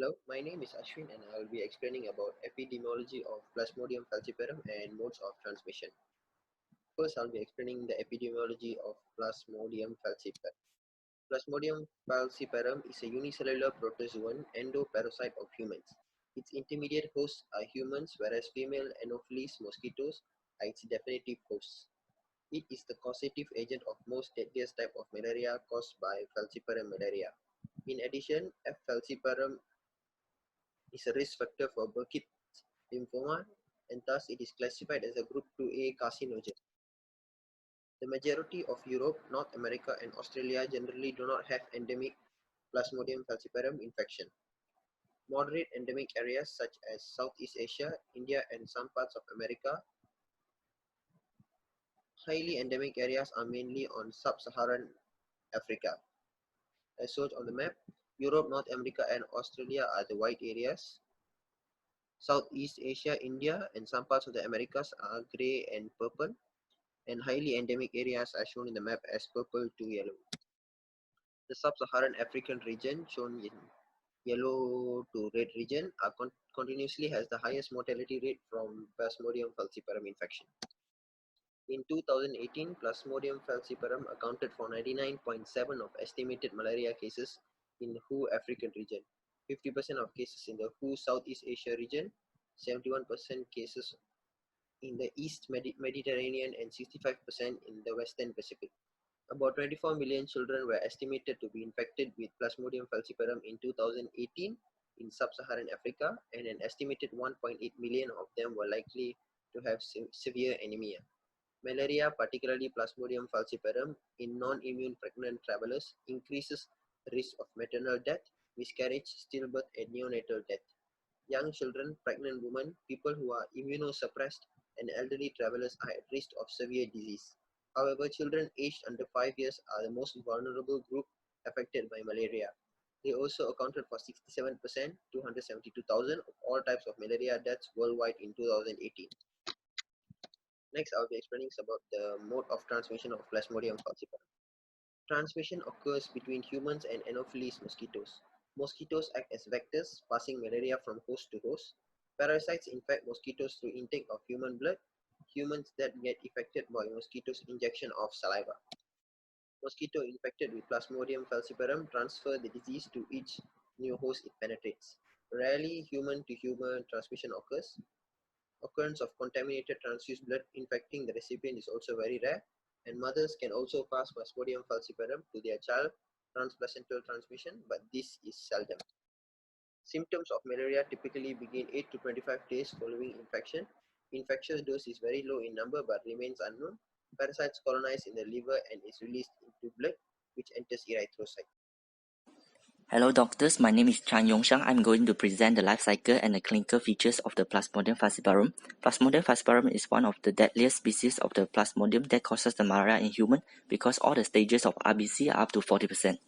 Hello, my name is Ashwin and I will be explaining about epidemiology of Plasmodium falciparum and modes of transmission. First, I'll be explaining the epidemiology of Plasmodium falciparum. Plasmodium falciparum is a unicellular protozoan endoparasite of humans. Its intermediate hosts are humans, whereas female Anopheles mosquitoes are its definitive hosts. It is the causative agent of most deadliest type of malaria caused by falciparum malaria. In addition, F. falciparum is a risk factor for Burkitt lymphoma, and thus it is classified as a Group 2A carcinogen. The majority of Europe, North America, and Australia generally do not have endemic Plasmodium falciparum infection. Moderate endemic areas such as Southeast Asia, India, and some parts of America. Highly endemic areas are mainly on sub-Saharan Africa. As shown on the map, Europe, North America, and Australia are the white areas. Southeast Asia, India, and some parts of the Americas are grey and purple, and highly endemic areas are shown in the map as purple to yellow. The sub-Saharan African region, shown in yellow to red region, continuously has the highest mortality rate from Plasmodium falciparum infection. In 2018, Plasmodium falciparum accounted for 99.7% of estimated malaria cases in the WHO African region, 50% of cases in the WHO Southeast Asia region, 71% cases in the East Mediterranean, and 65% in the Western Pacific. About 24 million children were estimated to be infected with Plasmodium falciparum in 2018 in sub-Saharan Africa, and an estimated 1.8 million of them were likely to have severe anemia. Malaria, particularly Plasmodium falciparum, in non-immune pregnant travelers increases the risk of maternal death, miscarriage, stillbirth, and neonatal death. Young children, pregnant women, people who are immunosuppressed, and elderly travelers are at risk of severe disease. However, children aged under 5 years are the most vulnerable group affected by malaria. They also accounted for 67%, 272,000 of all types of malaria deaths worldwide in 2018. Next, I'll be explaining about the mode of transmission of Plasmodium falciparum. Transmission occurs between humans and Anopheles mosquitoes. Mosquitoes act as vectors, passing malaria from host to host. Parasites infect mosquitoes through intake of human blood. Humans that get infected by mosquitoes' injection of saliva. Mosquito infected with Plasmodium falciparum transfer the disease to each new host it penetrates. Rarely, human-to-human transmission occurs. Occurrence of contaminated transfused blood infecting the recipient is also very rare, and mothers can also pass Plasmodium falciparum to their child, transplacental transmission, but this is seldom. Symptoms of malaria typically begin 8 to 25 days following infection. Infectious dose is very low in number but remains unknown. Parasites colonize in the liver and is released into blood, which enters erythrocyte. Hello doctors, my name is Chan Yongshang. I'm going to present the life cycle and the clinical features of the Plasmodium falciparum. Plasmodium falciparum is one of the deadliest species of the Plasmodium that causes the malaria in humans because all the stages of RBC are up to 40%.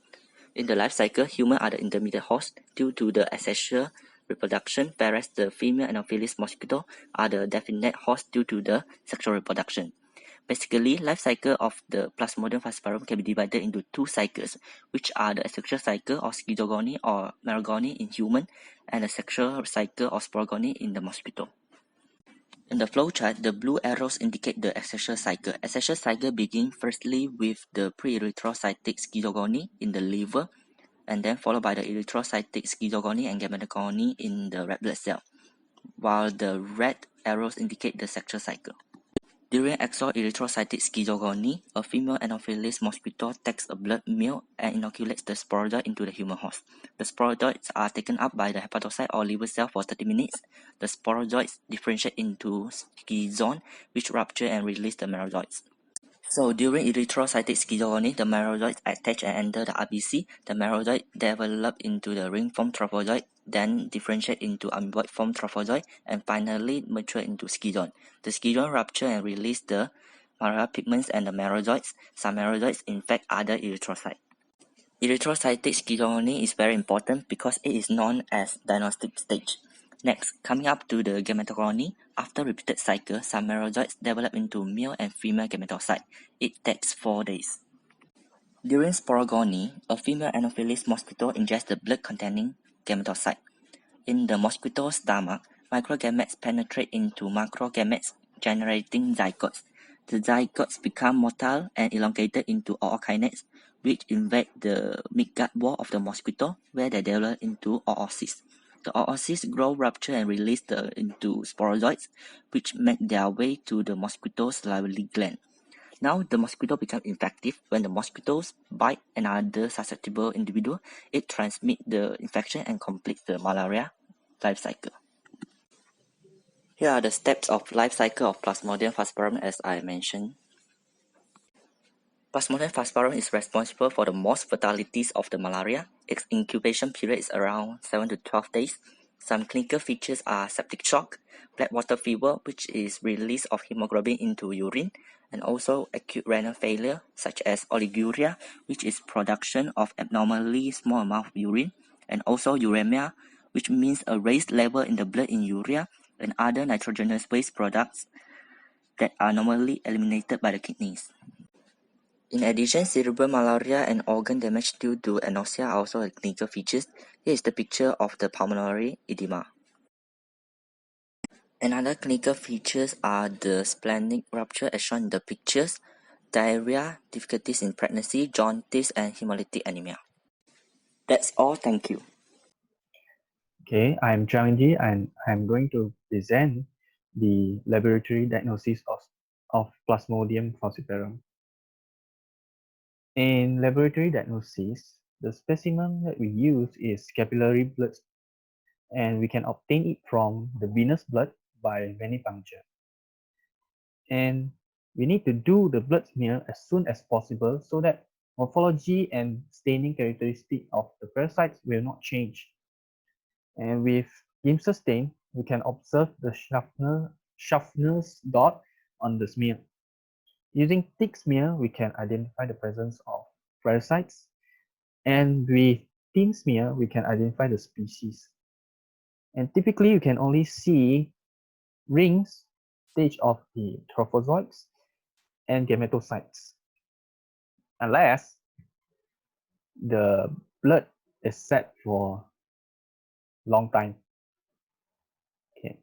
In the life cycle, humans are the intermediate host due to the asexual reproduction, whereas the female Anopheles mosquito are the definite host due to the sexual reproduction. Basically, life cycle of the Plasmodium falciparum can be divided into two cycles, which are the asexual cycle or schizogony or merogony in human, and the sexual cycle or sporogony in the mosquito. In the flowchart, the blue arrows indicate the asexual cycle. Asexual cycle begins firstly with the pre-erythrocytic schizogony in the liver, and then followed by the erythrocytic schizogony and gametogony in the red blood cell, while the red arrows indicate the sexual cycle. During exoerythrocytic schizogony, a female Anopheles mosquito takes a blood meal and inoculates the sporozoid into the human host. The sporozoids are taken up by the hepatocyte or liver cell for 30 minutes. The sporozoids differentiate into schizone, which rupture and release the merozoites. So during erythrocytic schizogony, the merozoids attach and enter the RBC. The merozoid develop into the ring-formed trophozoid, then differentiate into amoeboid-formed trophozoid, and finally mature into schizone. The schizone rupture and release the malaria pigments and the merozoids. Some merozoids infect other erythrocytes. Erythrocytic schizogony is very important because it is known as diagnostic stage. Next, coming up to the gametogony, after repeated cycle, some merozoids develop into male and female gametocyte. It takes 4 days. During sporogony, a female Anopheles mosquito ingests the blood containing gametocyte. In the mosquito's stomach, microgametes penetrate into macrogametes, generating zygotes. The zygotes become motile and elongated into ookinetes, which invade the midgut wall of the mosquito, where they develop into oocysts. The oocysts grow, rupture, and release into sporozoites, which make their way to the mosquito's salivary gland. Now, the mosquito becomes infective when the mosquitoes bite another susceptible individual. It transmits the infection and completes the malaria life cycle. Here are the steps of life cycle of Plasmodium falciparum as I mentioned. Plasmodium falciparum is responsible for the most fatalities of the malaria. Its incubation period is around 7 to 12 days. Some clinical features are septic shock, black water fever, which is release of hemoglobin into urine, and also acute renal failure, such as oliguria, which is production of abnormally small amount of urine, and also uremia, which means a raised level in the blood in urea and other nitrogenous waste products that are normally eliminated by the kidneys. In addition, cerebral malaria and organ damage due to anoxia are also clinical features. Here is the picture of the pulmonary edema. Another clinical features are the splenic rupture as shown in the pictures, diarrhea, difficulties in pregnancy, jaundice, and hemolytic anemia. That's all, thank you. Okay, I'm Changji and I'm going to present the laboratory diagnosis of Plasmodium falciparum. In laboratory diagnosis, the specimen that we use is capillary blood, and we can obtain it from the venous blood by venipuncture. And we need to do the blood smear as soon as possible so that morphology and staining characteristic of the parasites will not change. And with Giemsa stain, we can observe the Schaffner's dot on the smear. Using thick smear, we can identify the presence of parasites, and with thin smear, we can identify the species. And typically, you can only see rings, stage of the trophozoites and gametocytes, unless the blood is set for long time. Okay.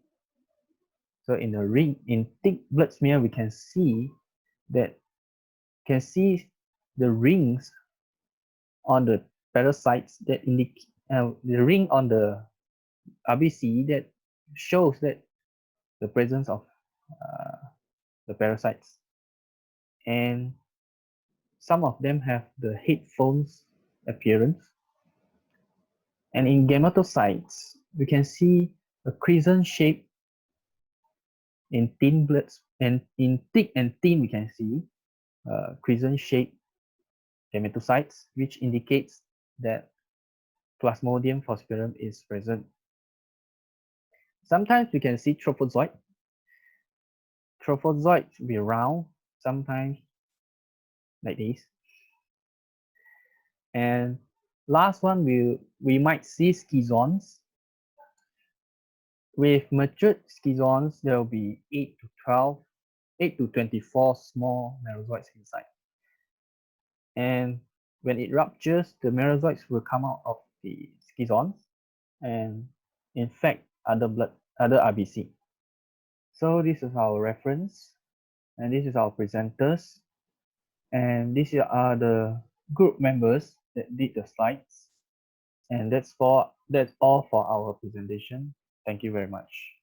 So in the ring, in thick blood smear, we can see that the rings on the parasites that indicate the ring on the RBC that shows that the presence of the parasites, and some of them have the headphones appearance. And in gametocytes, we can see a crescent shape in thin bloods, and in thick and thin we can see crescent shape gametocytes, which indicates that Plasmodium falciparum is present. Sometimes we can see trophozoite. Trophozoites will be round, sometimes like this. And last one, we might see schizons. With matured schizons, there will be 8 to 24 small merozoites inside. And when it ruptures, the merozoites will come out of the schizons and infect other RBC. So this is our reference, and this is our presenters, and these are the group members that did the slides. And that's all for our presentation. Thank you very much.